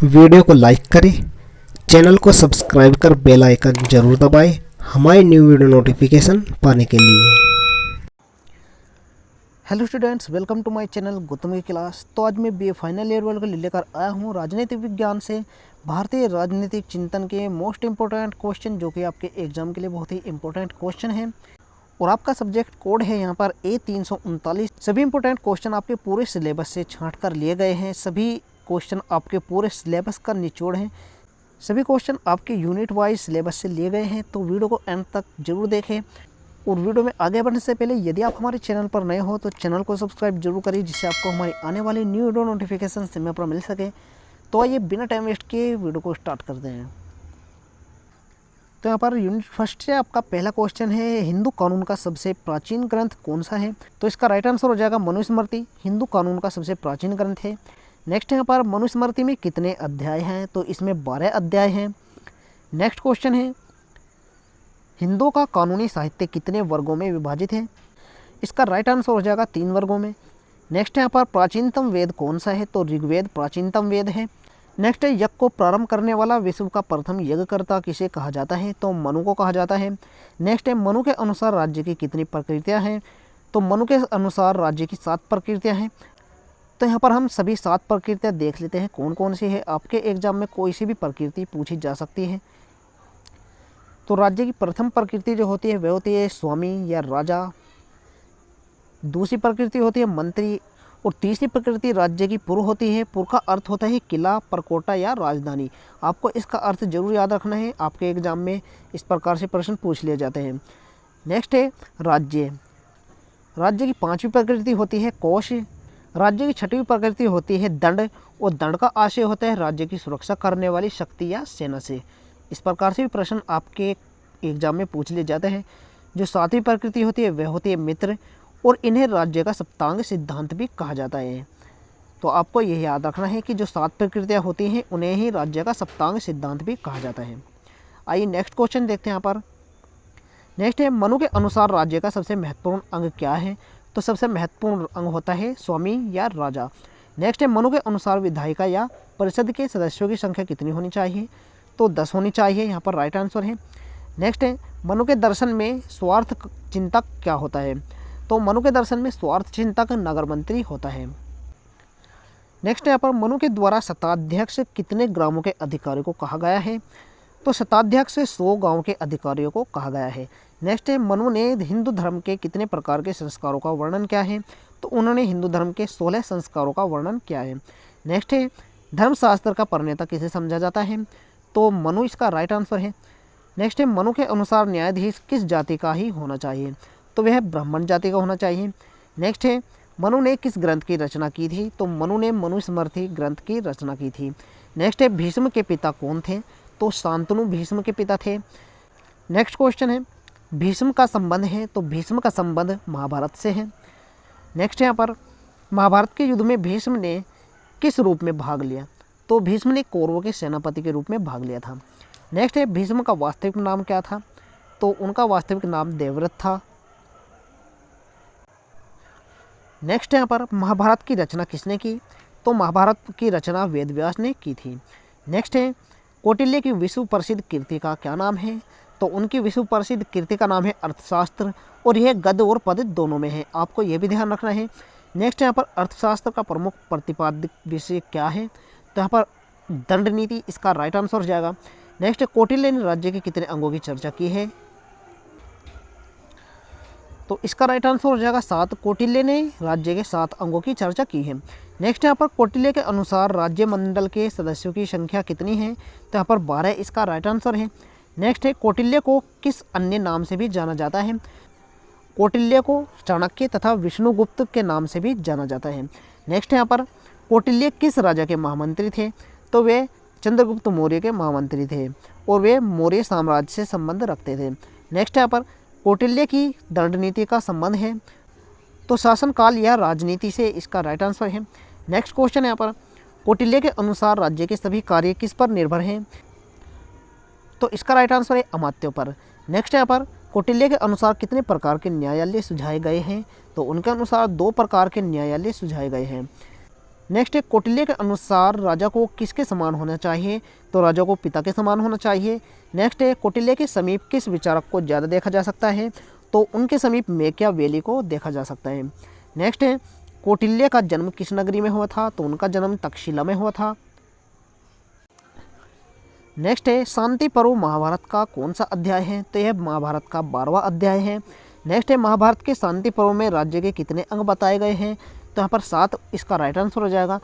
Video को like करें, channel को सब्सक्राइब कर बेल आइकन जरूर दबाएं हमारी न्यू वीडियो नोटिफिकेशन पाने के लिए। Hello students, welcome to my channel Gautam की क्लास। तो आज मैं बीए फाइनल ईयर वाले को लेकर आया हूँ राजनीतिक विज्ञान से भारतीय राजनीतिक चिंतन के मोस्ट इम्पोर्टेंट क्वेश्चन, जो कि आपके एग्जाम के लिए बहुत ही इंपॉर्टेंट क्वेश्चन है। और आपका सब्जेक्ट कोड है यहाँ पर A339। सभी इंपॉर्टेंट क्वेश्चन आपके पूरे सिलेबस से छाँट कर लिए गए हैं। सभी क्वेश्चन आपके पूरे सिलेबस का निचोड़ है। सभी क्वेश्चन आपके यूनिट वाइज सिलेबस से लिए गए हैं। तो वीडियो को एंड तक जरूर देखें। और वीडियो में आगे बढ़ने से पहले यदि आप हमारे चैनल पर नए हो तो चैनल को सब्सक्राइब जरूर करिए, जिससे आपको हमारी आने वाली न्यू वीडियो नोटिफिकेशन समय पर मिल सके। तो आइए बिना टाइम वेस्ट किए वीडियो को स्टार्ट करते हैं। तो यहाँ पर यूनिट फर्स्ट से आपका पहला क्वेश्चन है, हिंदू कानून का सबसे प्राचीन ग्रंथ कौन सा है? तो इसका राइट आंसर हो जाएगा मनुस्मृति। हिंदू कानून का सबसे प्राचीन ग्रंथ है। नेक्स्ट यहाँ पर मनुस्मृति में कितने अध्याय हैं? तो इसमें 12 अध्याय हैं। नेक्स्ट क्वेश्चन है, हिंदुओं का कानूनी साहित्य कितने वर्गों में विभाजित है? इसका राइट आंसर हो जाएगा 3 वर्गों में। नेक्स्ट यहाँ पर प्राचीनतम वेद कौन सा है? तो ऋग्वेद प्राचीनतम वेद है। नेक्स्ट है, यज्ञ को प्रारंभ करने वाला विश्व का प्रथम यज्ञकर्ता किसे कहा जाता है? तो मनु को कहा जाता है। नेक्स्ट है, मनु के अनुसार राज्य की कितनी प्रकृतियाँ हैं? तो मनु के अनुसार राज्य की 7 प्रकृतियाँ हैं। तो यहाँ पर हम सभी 7 प्रकृतियाँ देख लेते हैं कौन कौन सी है। आपके एग्जाम में कोई सी भी प्रकृति पूछी जा सकती है। तो राज्य की प्रथम प्रकृति जो होती है वह होती है स्वामी या राजा। दूसरी प्रकृति होती है मंत्री। और तीसरी प्रकृति राज्य की पुर होती है। पुर का अर्थ होता है किला, परकोटा या राजधानी। आपको इसका अर्थ जरूर याद रखना है। आपके एग्जाम में इस प्रकार से प्रश्न पूछ लिए जाते हैं। नेक्स्ट है राज्य। राज्य की 5वीं प्रकृति होती है कोश। राज्य की 6वीं प्रकृति होती है दंड। और दंड का आशय होता है राज्य की सुरक्षा करने वाली शक्ति या सेना से। इस प्रकार से भी प्रश्न आपके एग्जाम में पूछ लिए जाते हैं। जो 7वीं प्रकृति होती है वह होती है मित्र। और इन्हें राज्य का सप्तांग सिद्धांत भी कहा जाता है। तो आपको यह याद रखना है कि जो 7 प्रकृतियाँ होती हैं उन्हें ही राज्य का सप्तांग सिद्धांत भी कहा जाता है। आइए नेक्स्ट क्वेश्चन देखते हैं। यहाँ पर नेक्स्ट है, मनु के अनुसार राज्य का सबसे महत्वपूर्ण अंग क्या है? तो सबसे महत्वपूर्ण अंग होता है स्वामी या राजा। नेक्स्ट है, मनु के अनुसार विधायिका या परिषद के सदस्यों की संख्या कितनी होनी चाहिए? तो 10 होनी चाहिए। यहाँ पर राइट आंसर है। नेक्स्ट है, मनु के दर्शन में स्वार्थ चिंतक क्या होता है? तो मनु के दर्शन में स्वार्थ चिंतक नगर मंत्री होता है। नेक्स्ट यहाँ पर, मनु के द्वारा शताध्यक्ष कितने ग्रामों के अधिकारियों को कहा गया है? तो शताध्यक्ष 100 गांव के अधिकारियों को कहा गया है। नेक्स्ट है, मनु ने हिंदू धर्म के कितने प्रकार के संस्कारों का वर्णन किया है? तो उन्होंने हिंदू धर्म के 16 संस्कारों का वर्णन किया है। नेक्स्ट है, धर्मशास्त्र का प्रणेता किसे समझा जाता है? तो मनु इसका राइट आंसर है। नेक्स्ट है, मनु के अनुसार न्यायाधीश किस जाति का ही होना चाहिए? तो वह ब्राह्मण जाति का होना चाहिए। नेक्स्ट है, मनु ने किस ग्रंथ की रचना की थी? तो मनु ने मनुस्मृति ग्रंथ की रचना की थी। नेक्स्ट है, भीष्म के पिता कौन थे? तो शांतनु भीष्म के पिता थे। नेक्स्ट क्वेश्चन है, भीष्म का संबंध है? तो भीष्म का संबंध महाभारत से है। नेक्स्ट यहाँ पर, महाभारत के युद्ध में भीष्म ने किस रूप में भाग लिया? तो भीष्म ने कौरवों के सेनापति के रूप में भाग लिया था। नेक्स्ट है, भीष्म का वास्तविक नाम क्या था? तो उनका वास्तविक नाम देवव्रत था। नेक्स्ट यहाँ पर, महाभारत की रचना किसने की? तो महाभारत की रचना वेदव्यास ने की थी। नेक्स्ट है, कौटिल्य की विश्व प्रसिद्ध कृति का क्या नाम है? तो उनकी विश्व प्रसिद्ध कृति का नाम है अर्थशास्त्र। और यह गद्य और पद्य दोनों में है। आपको यह भी ध्यान रखना है। नेक्स्ट यहाँ पर, अर्थशास्त्र का प्रमुख प्रतिपाद्य विषय क्या है? तो यहाँ पर दंड नीति इसका राइट आंसर हो जाएगा। नेक्स्ट, कौटिल्य ने राज्य के कितने अंगों की चर्चा की है? तो इसका राइट आंसर हो जाएगा 7। कौटिल्य ने राज्य के 7 अंगों की चर्चा की है। नेक्स्ट यहाँ पर, कौटिल्य के अनुसार राज्य मंडल के सदस्यों की संख्या कितनी है? तो यहाँ पर 12 इसका राइट आंसर है। नेक्स्ट है, कौटिल्य को किस अन्य नाम से भी जाना जाता है? कौटिल्य को चाणक्य तथा विष्णुगुप्त के नाम से भी जाना जाता है। नेक्स्ट यहाँ पर, कौटिल्य किस राजा के महामंत्री थे? तो वे चंद्रगुप्त मौर्य के महामंत्री थे। और वे मौर्य साम्राज्य से संबंध रखते थे। नेक्स्ट यहाँ पर, कौटिल्य की दंड नीति का संबंध है? तो शासनकाल या राजनीति से। इसका राइट आंसर है। नेक्स्ट क्वेश्चन यहाँ पर, कौटिल्य के अनुसार राज्य के सभी कार्य किस पर निर्भर हैं? तो इसका राइट आंसर है अमात्यों पर। नेक्स्ट यहाँ पर, कौटिल्य के अनुसार कितने प्रकार के न्यायालय सुझाए गए हैं? तो उनके अनुसार 2 प्रकार के न्यायालय सुझाए गए हैं। नेक्स्ट है कौटिल्य के अनुसार राजा को किसके समान होना चाहिए, तो राजा को पिता के समान होना चाहिए। नेक्स्ट है कौटिल्य के समीप किस विचारक को ज़्यादा देखा जा सकता है, तो उनके समीप मैकियावेली को देखा जा सकता है। नेक्स्ट है कौटिल्य का जन्म किस नगरी में हुआ था, तो उनका जन्म तक्षशिला में हुआ था। नेक्स्ट है शांति पर्व महाभारत का कौन सा अध्याय है, तो यह महाभारत का 12वां अध्याय है। नेक्स्ट है महाभारत के शांति पर्व में राज्य के कितने अंग बताए गए हैं, तो यहाँ पर 7 इसका राइट आंसर हो जाएगा।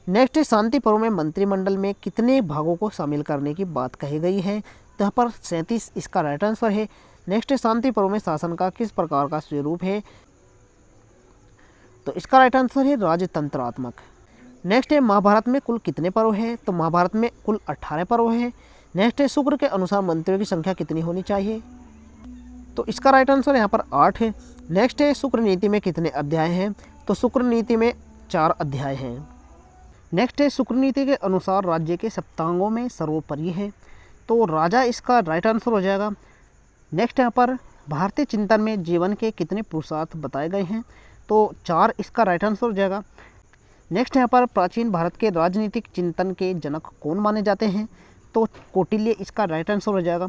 नेक्स्ट है शांति पर्व में मंत्रिमंडल में कितने भागों को शामिल करने की बात कही गई है, तो यहाँ पर 37 इसका राइट आंसर है। नेक्स्ट है शांति पर्व में शासन का किस प्रकार का स्वरूप है, तो इसका राइट आंसर है राजतंत्रात्मक। नेक्स्ट है महाभारत में कुल कितने पर्व है, तो महाभारत में कुल 18 पर्व है। नेक्स्ट है शुक्र के अनुसार मंत्रियों की संख्या कितनी होनी चाहिए, तो इसका राइट आंसर यहाँ पर 8 है। नेक्स्ट है शुक्र नीति में कितने अध्याय हैं, तो शुक्र नीति में 4 अध्याय हैं। नेक्स्ट है शुक्र नीति के अनुसार राज्य के सप्तांगों में सर्वोपरि है, तो राजा इसका राइट आंसर हो जाएगा। नेक्स्ट यहाँ पर भारतीय चिंतन में जीवन के कितने पुरुषार्थ बताए गए हैं, तो 4 इसका राइट आंसर हो जाएगा। नेक्स्ट यहाँ पर प्राचीन भारत के राजनीतिक चिंतन के जनक कौन माने जाते हैं, तो कौटिल्य इसका राइट आंसर हो जाएगा।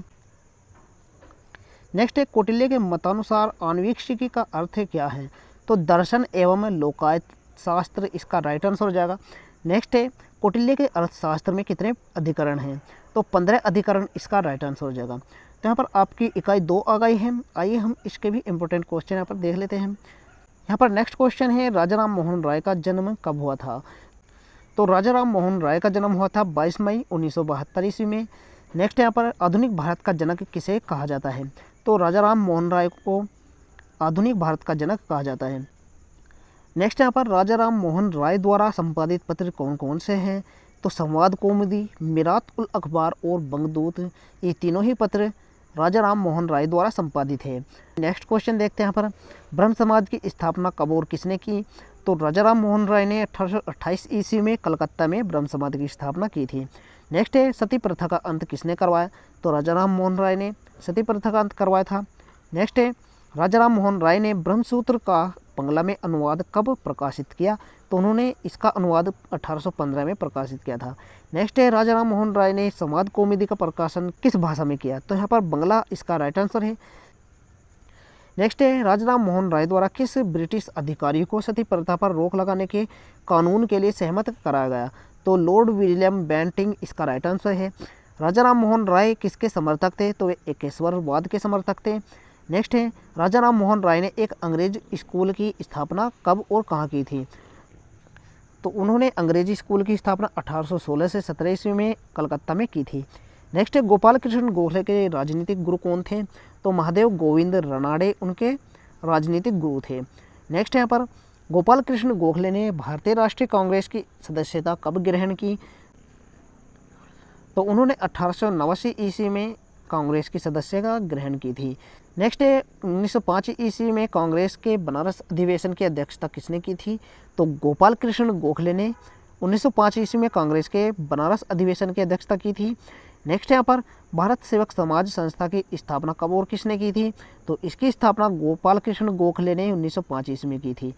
नेक्स्ट है कौटिल्य के मतानुसार आन्वीक्षिकी का अर्थ क्या है, तो दर्शन एवं लोकायत शास्त्र इसका राइट आंसर हो जाएगा। नेक्स्ट है कौटिल्य के अर्थशास्त्र में कितने अधिकरण हैं, तो 15 अधिकरण इसका राइट आंसर हो जाएगा। तो यहाँ पर आपकी इकाई 2 आ गई है। आइए हम इसके भी इम्पोर्टेंट क्वेश्चन यहाँ पर देख लेते हैं। यहाँ पर नेक्स्ट क्वेश्चन है राजा राम मोहन राय का जन्म कब हुआ था, तो राजा राम मोहन राय का जन्म हुआ था 22 मई 1972 ईस्वी में। नेक्स्ट यहाँ पर आधुनिक भारत का जनक किसे कहा जाता है, तो राजा राम मोहन राय को आधुनिक भारत का जनक कहा जाता है। नेक्स्ट यहाँ पर राजा राम मोहन राय द्वारा संपादित पत्र कौन कौन से हैं, तो संवाद कौमुदी, मिरात उल अखबार और बंगदूत, ये तीनों ही पत्र राजा राम मोहन राय द्वारा संपादित है। नेक्स्ट क्वेश्चन देखते हैं यहाँ पर ब्रह्म समाज की स्थापना कब और किसने की, तो राजा राम मोहन राय ने 1828 ईस्वी में कलकत्ता में ब्रह्म समाज की स्थापना की थी। नेक्स्ट है सती प्रथा का अंत किसने करवाया, तो राजा राम मोहन राय ने सती प्रथा का अंत करवाया था। नेक्स्ट है राजा राम मोहन राय ने ब्रह्मसूत्र का बंगला में अनुवाद कब प्रकाशित किया, तो उन्होंने इसका अनुवाद 1815 में प्रकाशित किया था। नेक्स्ट है राजा राम मोहन राय ने संवाद कौमुदी का प्रकाशन किस भाषा में किया, तो यहाँ पर बंगला इसका राइट आंसर है। नेक्स्ट है राजा राम मोहन राय द्वारा किस ब्रिटिश अधिकारी को सती प्रथा पर रोक लगाने के कानून के लिए सहमत कराया गया, तो लॉर्ड विलियम बेंटिंग इसका राइट आंसर है। राजा राम मोहन राय किसके समर्थक थे, तो वे एकेश्वरवाद के समर्थक थे। नेक्स्ट है राजा राम मोहन राय ने एक अंग्रेज स्कूल की स्थापना कब और कहाँ की थी, तो उन्होंने अंग्रेजी स्कूल की स्थापना 1816 से 17 ईस्वी में कलकत्ता में की थी। नेक्स्ट है गोपाल कृष्ण गोखले के राजनीतिक गुरु कौन थे, तो महादेव गोविंद रनाडे उनके राजनीतिक गुरु थे। नेक्स्ट यहाँ पर गोपाल कृष्ण गोखले ने भारतीय राष्ट्रीय कांग्रेस की सदस्यता कब ग्रहण की, तो उन्होंने 1889 ईस्वी में कांग्रेस की सदस्यता ग्रहण की थी। नेक्स्ट है 1905 ईस्वी में कांग्रेस के बनारस अधिवेशन की अध्यक्षता किसने की थी, तो गोपाल कृष्ण गोखले ने 1905 ईस्वी में कांग्रेस के बनारस अधिवेशन की अध्यक्षता की थी। नेक्स्ट यहाँ पर भारत सेवक समाज संस्था की स्थापना कब और किसने की थी, तो इसकी स्थापना गोपाल कृष्ण गोखले ने 1905 ईस्वी में की थी।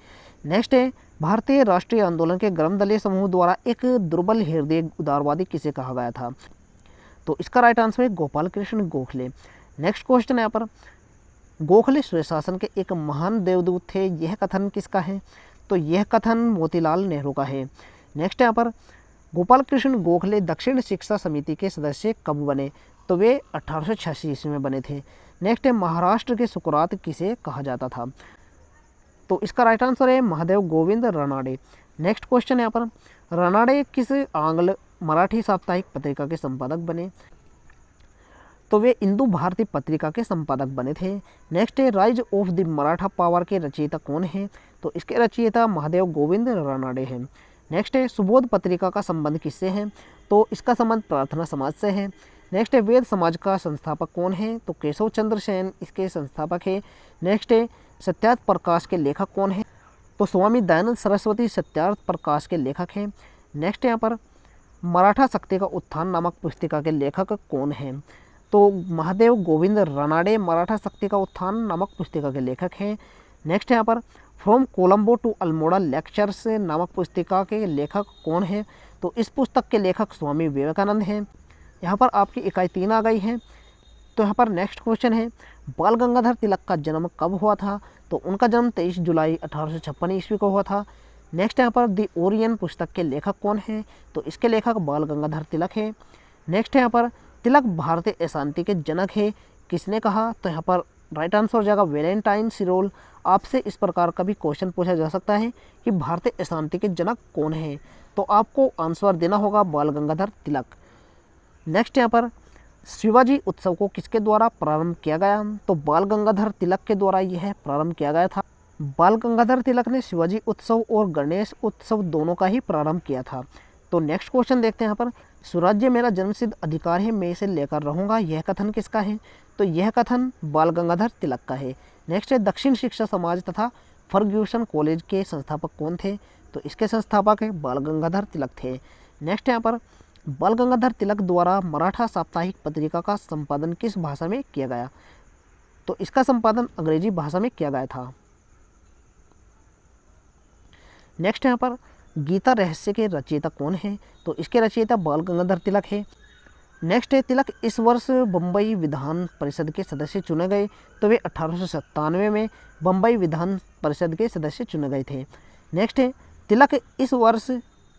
नेक्स्ट है भारतीय राष्ट्रीय आंदोलन के गर्मदलीय समूह द्वारा एक दुर्बल हृदय उदारवादी किसे कहा गया था, तो इसका राइट आंसर है गोपाल कृष्ण गोखले। नेक्स्ट क्वेश्चन है यहाँ पर गोखले स्वशासन के एक महान देवदूत थे, यह कथन किसका है, तो यह कथन मोतीलाल नेहरू का है। नेक्स्ट यहाँ पर गोपाल कृष्ण गोखले दक्षिण शिक्षा समिति के सदस्य कब बने, तो वे 1886 ईस्वी में बने थे। नेक्स्ट है महाराष्ट्र के सुकरात किसे कहा जाता था, तो इसका राइट आंसर है महादेव गोविंद रनाडे। नेक्स्ट क्वेश्चन यहाँ पर रनाडे किस आंग्ल मराठी साप्ताहिक पत्रिका के संपादक बने, तो वे इंदु भारती पत्रिका के संपादक बने थे। नेक्स्ट है rise of the Maratha power के रचयिता कौन है, तो इसके रचयिता महादेव गोविंद रनाडे हैं। नेक्स्ट है सुबोध पत्रिका का संबंध किससे है, तो इसका संबंध प्रार्थना समाज से है। नेक्स्ट है वेद समाज का संस्थापक कौन है, तो केशव चंद्र सेन इसके संस्थापक है। नेक्स्ट है सत्यार्थ प्रकाश के लेखक कौन है, तो स्वामी दयानंद सरस्वती सत्यार्थ प्रकाश के लेखक हैं। नेक्स्ट यहाँ पर मराठा शक्ति का उत्थान नामक पुस्तिका के लेखक कौन हैं, तो महादेव गोविंद रनाडे मराठा शक्ति का उत्थान नामक पुस्तिका के लेखक हैं। नेक्स्ट यहाँ पर from Colombo to Almora lectures नामक पुस्तिका के लेखक कौन है? तो इस पुस्तक के लेखक स्वामी विवेकानंद हैं। यहाँ पर आपकी इकाई 3 आ गई है। तो यहाँ पर नेक्स्ट क्वेश्चन है, बाल गंगाधर तिलक का जन्म कब हुआ था? तो उनका जन्म 23 जुलाई 1856 ईस्वी को हुआ था। नेक्स्ट यहाँ पर दी ओरियन पुस्तक के लेखक कौन है? तो इसके लेखक बाल गंगाधर तिलक है। नेक्स्ट यहाँ पर तिलक भारतीय अशांति के जनक है, किसने कहा? तो यहाँ पर राइट आंसर हो जाएगा वैलेंटाइन सिरोल। आपसे इस प्रकार का भी क्वेश्चन पूछा जा सकता है कि भारतीय अशांति के जनक कौन है, तो आपको आंसर देना होगा बाल गंगाधर तिलक। नेक्स्ट यहाँ पर शिवाजी उत्सव को किसके द्वारा प्रारंभ किया गया? तो बाल गंगाधर तिलक के द्वारा यह प्रारंभ किया गया था। बाल गंगाधर तिलक ने शिवाजी उत्सव और गणेश उत्सव दोनों का ही प्रारंभ किया था। तो नेक्स्ट क्वेश्चन देखते हैं यहाँ पर, स्वराज्य मेरा जन्मसिद्ध अधिकार है, मैं इसे लेकर रहूँगा, यह कथन किसका है? तो यह कथन बाल गंगाधर तिलक का है। नेक्स्ट है, दक्षिण शिक्षा समाज तथा फर्ग्यूसन कॉलेज के संस्थापक कौन थे? तो इसके संस्थापक बाल गंगाधर तिलक थे। नेक्स्ट यहाँ पर बाल गंगाधर तिलक द्वारा मराठा साप्ताहिक पत्रिका का संपादन किस भाषा में किया गया? तो इसका संपादन अंग्रेजी भाषा में किया गया था। नेक्स्ट यहाँ पर गीता रहस्य के रचयिता कौन है? तो इसके रचयिता बाल गंगाधर तिलक है। नेक्स्ट है, तिलक इस वर्ष बम्बई विधान परिषद के सदस्य चुने गए, तो वे 1897 में बम्बई विधान परिषद के सदस्य चुने गए थे। नेक्स्ट है, तिलक इस वर्ष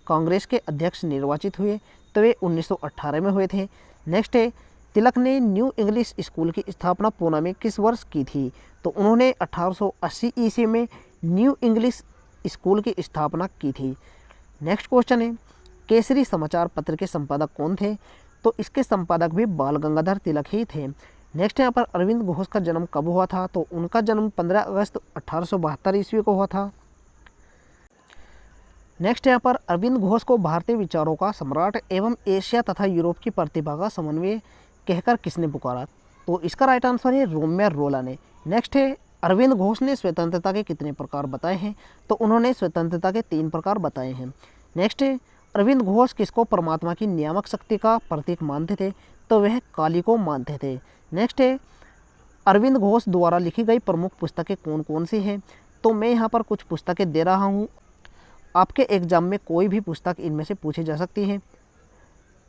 कांग्रेस के अध्यक्ष निर्वाचित हुए, तो वे 1918 में हुए थे। नेक्स्ट है, तिलक ने न्यू इंग्लिश स्कूल की स्थापना पूना में किस वर्ष की थी? तो उन्होंने 1880 ईस्वी में न्यू इंग्लिश स्कूल की स्थापना की थी। नेक्स्ट क्वेश्चन है, केसरी समाचार पत्र के संपादक कौन थे? तो इसके संपादक भी बाल गंगाधर तिलक ही थे। नेक्स्ट यहाँ पर अरविंद घोष का जन्म कब हुआ था? तो उनका जन्म 15 अगस्त 1872 ईस्वी को हुआ था। नेक्स्ट यहाँ पर अरविंद घोष को भारतीय विचारों का सम्राट एवं एशिया तथा यूरोप की प्रतिभा का समन्वय कहकर किसने पुकारा? तो इसका राइट आंसर है रोम्या रोला ने। नेक्स्ट है, अरविंद घोष ने स्वतंत्रता के कितने प्रकार बताए हैं? तो उन्होंने स्वतंत्रता के 3 प्रकार बताए हैं। नेक्स्ट है, अरविंद घोष किसको परमात्मा की नियामक शक्ति का प्रतीक मानते थे? तो वह काली को मानते थे। नेक्स्ट है, अरविंद घोष द्वारा लिखी गई प्रमुख पुस्तकें कौन कौन सी हैं? तो मैं यहाँ पर कुछ पुस्तकें दे रहा हूँ, आपके एग्जाम में कोई भी पुस्तक इनमें से पूछी जा सकती है।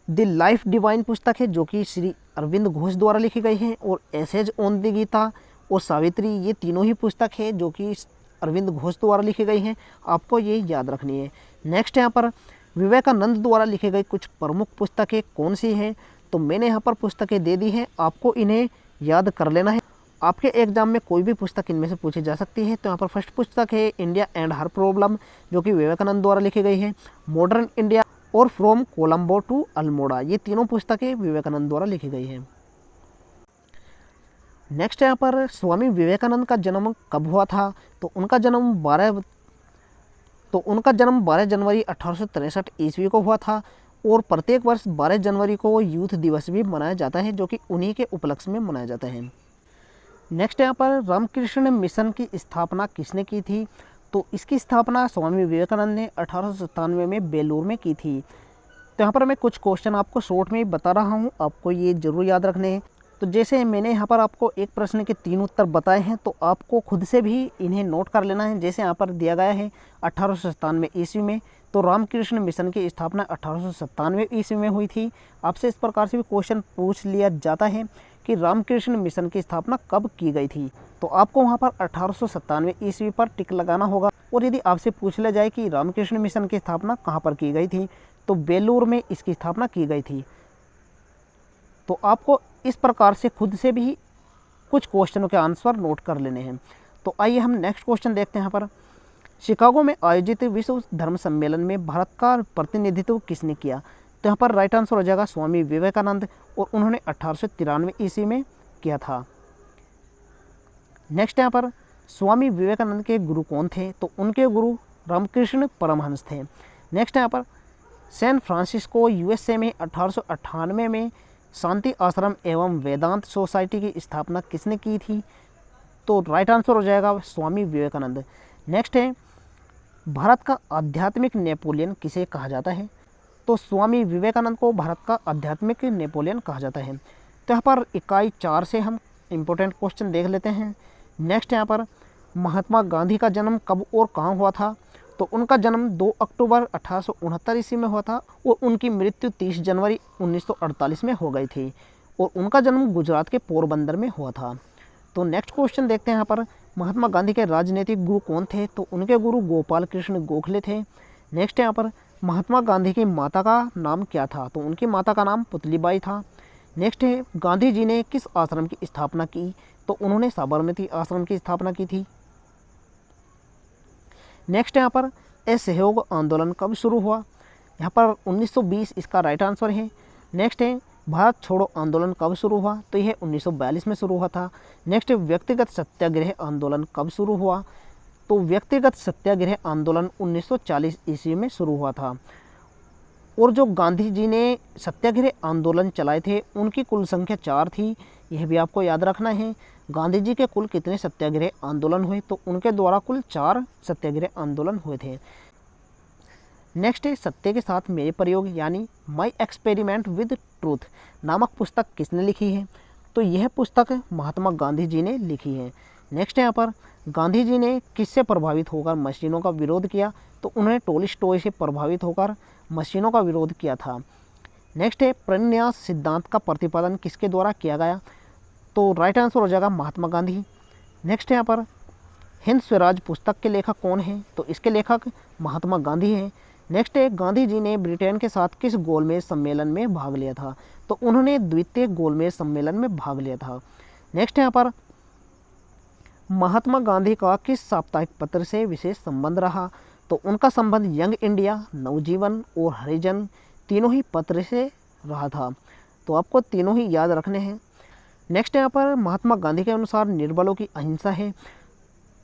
द लाइफ डिवाइन पुस्तक है जो कि श्री अरविंद घोष द्वारा लिखी गई है, और एसेज ऑन द गीता और सावित्री, ये तीनों ही पुस्तक है जो कि अरविंद घोष द्वारा लिखी गई हैं, आपको ये याद रखनी है। नेक्स्ट यहाँ पर विवेकानंद द्वारा लिखी गई कुछ प्रमुख पुस्तकें कौन सी हैं? तो मैंने यहाँ पर पुस्तकें दे दी हैं, आपको इन्हें याद कर लेना है। आपके एग्जाम में कोई भी पुस्तक इनमें से पूछी जा सकती है। तो यहाँ पर फर्स्ट पुस्तक है इंडिया एंड हर प्रॉब्लम, जो कि विवेकानंद द्वारा लिखी गई है। मॉडर्न इंडिया और फ्रॉम कोलंबो टू अल्मोड़ा, ये तीनों पुस्तकें विवेकानंद द्वारा लिखी गई हैं। नेक्स्ट यहाँ पर स्वामी विवेकानंद का जन्म कब हुआ था? तो उनका जन्म 12 जनवरी 1863 ईस्वी को हुआ था, और प्रत्येक वर्ष 12 जनवरी को यूथ दिवस भी मनाया जाता है, जो कि उन्हीं के उपलक्ष्य में मनाया जाता है। नेक्स्ट यहाँ पर रामकृष्ण मिशन की स्थापना किसने की थी? तो इसकी स्थापना स्वामी विवेकानंद ने 1897 में बेलूर में की थी। तो यहाँ पर मैं कुछ क्वेश्चन आपको शॉर्ट में बता रहा हूँ, आपको ये जरूर याद रखने हैं। तो जैसे मैंने यहाँ पर आपको एक प्रश्न के 3 उत्तर बताए हैं, तो आपको खुद से भी इन्हें नोट कर लेना है। जैसे यहाँ पर दिया गया है 1897 ईस्वी में, तो रामकृष्ण मिशन की स्थापना 1897 ईस्वी में हुई थी। आपसे इस प्रकार से भी क्वेश्चन पूछ लिया जाता है कि रामकृष्ण मिशन की स्थापना कब की गई थी, तो आपको वहाँ पर 1897 ईस्वी पर टिक लगाना होगा। और यदि आपसे पूछ लिया जाए कि रामकृष्ण मिशन की स्थापना कहाँ पर की गई थी, तो बेलूर में इसकी स्थापना की गई थी। तो आपको इस प्रकार से खुद से भी कुछ क्वेश्चनों के आंसर नोट कर लेने हैं। तो आइए हम नेक्स्ट क्वेश्चन देखते हैं। यहाँ पर शिकागो में आयोजित विश्व धर्म सम्मेलन में भारत का प्रतिनिधित्व किसने किया? तो यहाँ पर राइट आंसर हो जाएगा स्वामी विवेकानंद, और उन्होंने 1893 ईस्वी में किया था। नेक्स्ट यहाँ पर स्वामी विवेकानंद के गुरु कौन थे? तो उनके गुरु रामकृष्ण परमहंस थे। नेक्स्ट यहाँ पर सैन फ्रांसिस्को यूएसए में 1898 में शांति आश्रम एवं वेदांत सोसाइटी की स्थापना किसने की थी? तो राइट आंसर हो जाएगा स्वामी विवेकानंद। नेक्स्ट है भारत का आध्यात्मिक नेपोलियन किसे कहा जाता है? तो स्वामी विवेकानंद को भारत का आध्यात्मिक नेपोलियन कहा जाता है। तो यहाँ पर इकाई 4 से हम इम्पोर्टेंट क्वेश्चन देख लेते हैं। नेक्स्ट यहाँ पर महात्मा गांधी का जन्म कब और कहाँ हुआ था? तो उनका जन्म 2 अक्टूबर 1869 ईस्वी में हुआ था और उनकी मृत्यु 30 जनवरी 1948 में हो गई थी और उनका जन्म गुजरात के पोरबंदर में हुआ था। तो नेक्स्ट क्वेश्चन देखते हैं यहाँ पर, महात्मा गांधी के राजनीतिक गुरु कौन थे? तो उनके गुरु गोपाल कृष्ण गोखले थे। नेक्स्ट यहाँ पर, महात्मा गांधी की माता का नाम क्या था? तो उनकी माता का नाम पुतलीबाई था। नेक्स्ट है, गांधी जी ने किस आश्रम की स्थापना की? तो उन्होंने साबरमती आश्रम की स्थापना की थी। नेक्स्ट यहाँ पर, असहयोग आंदोलन कब शुरू हुआ? यहाँ पर 1920 इसका राइट आंसर है। नेक्स्ट है, भारत छोड़ो आंदोलन कब शुरू हुआ? तो यह 1942 में शुरू हुआ था। नेक्स्ट, व्यक्तिगत सत्याग्रह आंदोलन कब शुरू हुआ? तो व्यक्तिगत सत्याग्रह आंदोलन 1940 ईस्वी में शुरू हुआ था। और जो गांधी जी ने सत्याग्रह आंदोलन चलाए थे उनकी कुल संख्या 4 थी, यह भी आपको याद रखना है। गांधी जी के कुल कितने सत्याग्रह आंदोलन हुए? तो उनके द्वारा कुल 4 सत्याग्रह आंदोलन हुए थे। नेक्स्ट है, सत्य के साथ मेरे प्रयोग यानी माई एक्सपेरिमेंट विद ट्रूथ नामक पुस्तक किसने लिखी है? तो यह पुस्तक महात्मा गांधी जी ने लिखी है। नेक्स्ट यहाँ पर, गांधी जी ने किससे प्रभावित होकर मशीनों का विरोध किया? तो उन्होंने टोल्स्टॉय से प्रभावित होकर मशीनों का विरोध किया था। नेक्स्ट है, प्रन्यास सिद्धांत का प्रतिपादन किसके द्वारा किया गया? तो राइट आंसर हो जाएगा महात्मा गांधी। नेक्स्ट यहाँ पर, हिंद स्वराज पुस्तक के लेखक कौन है? तो इसके लेखक महात्मा गांधी हैं। नेक्स्ट है, गांधी जी ने ब्रिटेन के साथ किस गोलमेज सम्मेलन में भाग लिया था? तो उन्होंने द्वितीय गोलमेज सम्मेलन में भाग लिया था। नेक्स्ट यहाँ पर, महात्मा गांधी का किस साप्ताहिक पत्र से विशेष संबंध रहा? तो उनका संबंध यंग इंडिया, नवजीवन और हरिजन तीनों ही पत्र से रहा था। तो आपको तीनों ही याद रखने हैं। नेक्स्ट यहाँ पर, महात्मा गांधी के अनुसार निर्बलों की अहिंसा है।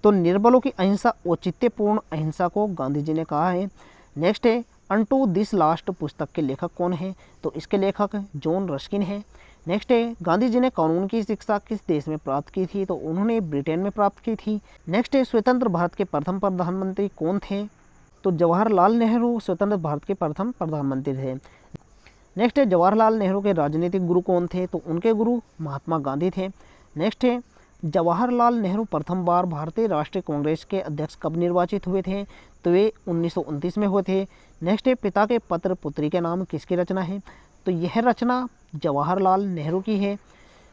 तो निर्बलों की अहिंसा औचित्यपूर्ण अहिंसा को गांधी जी ने कहा है। नेक्स्ट है, अनटू दिस लास्ट पुस्तक के लेखक कौन है? तो इसके लेखक जॉन रस्किन है। नेक्स्ट है, गांधी जी ने कानून की शिक्षा किस देश में प्राप्त की थी? तो उन्होंने ब्रिटेन में प्राप्त की थी। नेक्स्ट है, स्वतंत्र भारत के प्रथम प्रधानमंत्री कौन थे? तो जवाहरलाल नेहरू स्वतंत्र भारत के प्रथम प्रधानमंत्री थे। नेक्स्ट है, जवाहरलाल नेहरू के राजनीतिक गुरु कौन थे? तो उनके गुरु महात्मा गांधी थे। नेक्स्ट है, जवाहरलाल नेहरू प्रथम बार भारतीय राष्ट्रीय कांग्रेस के अध्यक्ष कब निर्वाचित हुए थे? तो वे 1929 में हुए थे। नेक्स्ट है, पिता के पत्र पुत्री के नाम किसकी रचना है? तो यह रचना जवाहरलाल नेहरू की है।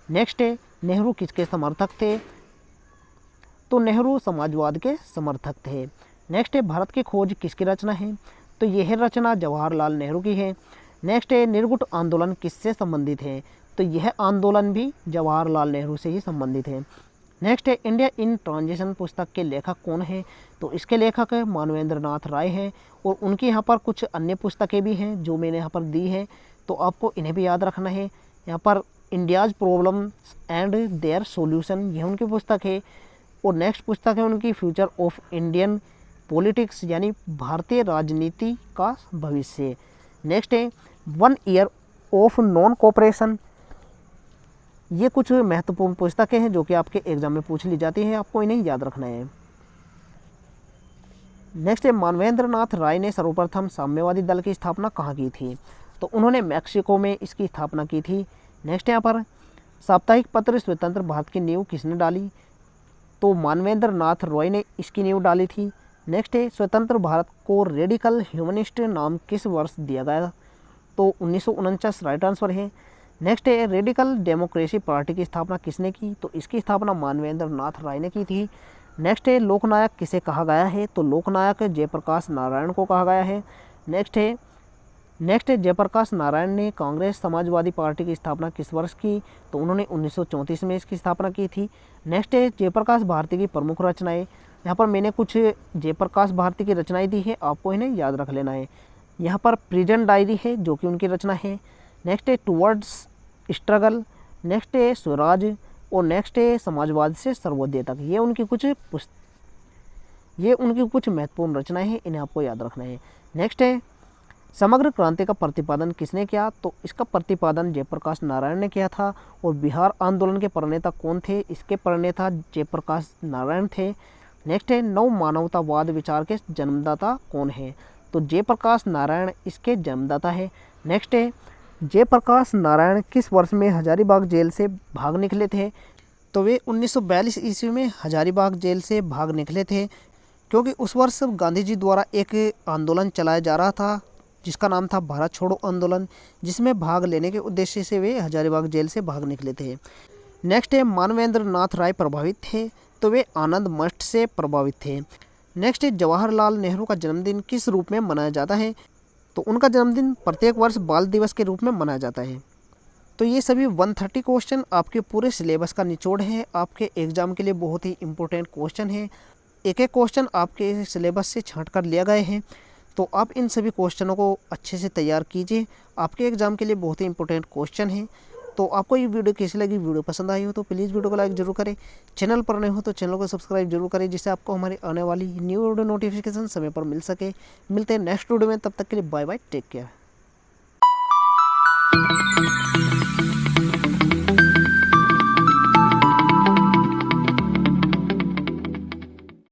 नेक्स्ट है, नेहरू किसके समर्थक थे? तो नेहरू समाजवाद के समर्थक थे। नेक्स्ट है, भारत की खोज किसकी रचना है? तो यह रचना जवाहरलाल नेहरू की है। नेक्स्ट है, निर्गुट आंदोलन किससे संबंधित है? तो यह आंदोलन भी जवाहरलाल नेहरू से ही संबंधित है। नेक्स्ट है, इंडिया इन ट्रांजिशन पुस्तक के लेखक कौन है? तो इसके लेखक मानवेंद्र नाथ राय हैं और उनकी यहाँ पर कुछ अन्य पुस्तकें भी हैं जो मैंने यहाँ पर दी है, तो आपको इन्हें भी याद रखना है। यहाँ पर India's problems and their solution यह उनकी पुस्तक है और नेक्स्ट पुस्तक है उनकी फ्यूचर ऑफ इंडियन पॉलिटिक्स यानी भारतीय राजनीति का भविष्य। नेक्स्ट है, 1 ईयर ऑफ नॉन कोऑपरेशन। ये कुछ महत्वपूर्ण पुस्तकें हैं जो कि आपके एग्जाम में पूछ ली जाती है, आपको इन्हें याद रखना है। नेक्स्ट है, मानवेंद्र नाथ राय ने सर्वप्रथम साम्यवादी दल की स्थापना कहाँ की थी? तो उन्होंने मैक्सिको में इसकी स्थापना की थी। नेक्स्ट यहाँ पर, साप्ताहिक पत्र स्वतंत्र भारत की नींव किसने डाली? तो मानवेंद्र नाथ रॉय ने इसकी नींव डाली थी। नेक्स्ट है, स्वतंत्र भारत को रेडिकल ह्यूमनिस्ट नाम किस वर्ष दिया गया? तो 1949 राइट आंसर है। नेक्स्ट है, रेडिकल डेमोक्रेसी पार्टी की स्थापना किसने की? तो इसकी स्थापना मानवेंद्र नाथ राय ने की थी। नेक्स्ट है, लोकनायक किसे कहा गया है? तो लोकनायक जयप्रकाश नारायण को कहा गया है। नेक्स्ट है, जयप्रकाश नारायण ने कांग्रेस समाजवादी पार्टी की स्थापना किस वर्ष की? तो उन्होंने 1934 में इसकी स्थापना की थी। नेक्स्ट है, जयप्रकाश भारती की प्रमुख रचनाएं। यहाँ पर मैंने कुछ जयप्रकाश भारती की रचनाएं दी है, आपको इन्हें याद रख लेना है। यहाँ पर प्रिजन डायरी है जो कि उनकी रचना है। नेक्स्ट है, टुवर्ड्स स्ट्रगल। नेक्स्ट है, स्वराज और नेक्स्ट है, समाजवाद से सर्वोदय तक। ये उनकी कुछ महत्वपूर्ण रचनाएं हैं, इन्हें आपको याद रखना है। नेक्स्ट है, समग्र क्रांति का प्रतिपादन किसने किया? तो इसका प्रतिपादन जयप्रकाश नारायण ने किया था। और बिहार आंदोलन के प्रणेता कौन थे? इसके प्रणेता जयप्रकाश नारायण थे। नेक्स्ट है, नव मानवतावाद विचार के जन्मदाता कौन है? तो जयप्रकाश नारायण इसके जन्मदाता है। नेक्स्ट है, जयप्रकाश नारायण किस वर्ष में हजारीबाग जेल से भाग निकले थे? तो वे 1942 ईस्वी में हजारीबाग जेल से भाग निकले थे, क्योंकि उस वर्ष गांधी जी द्वारा एक आंदोलन चलाया जा रहा था जिसका नाम था भारत छोड़ो आंदोलन, जिसमें भाग लेने के उद्देश्य से वे हजारीबाग जेल से भाग निकले थे। नेक्स्ट है मानवेंद्र नाथ राय प्रभावित थे, तो वे आनंद मठ से प्रभावित थे। नेक्स्ट है जवाहरलाल नेहरू का जन्मदिन किस रूप में मनाया जाता है, तो उनका जन्मदिन प्रत्येक वर्ष बाल दिवस के रूप में मनाया जाता है। तो ये सभी 130 क्वेश्चन आपके पूरे सिलेबस का निचोड़ है, आपके एग्जाम के लिए बहुत ही इंपॉर्टेंट क्वेश्चन है। एक एक क्वेश्चन आपके सिलेबस से छांट कर लिया गए हैं, तो आप इन सभी क्वेश्चनों को अच्छे से तैयार कीजिए, आपके एग्जाम के लिए बहुत ही इंपॉर्टेंट क्वेश्चन है। तो आपको ये वीडियो कैसी लगी, वीडियो पसंद आई हो तो प्लीज़ वीडियो को लाइक जरूर करें, चैनल पर नए हो तो चैनल को सब्सक्राइब जरूर करें, जिससे आपको हमारी आने वाली न्यू वीडियो नोटिफिकेशन समय पर मिल सके। मिलते हैं नेक्स्ट वीडियो में, तब तक के लिए बाय बाय, टेक केयर।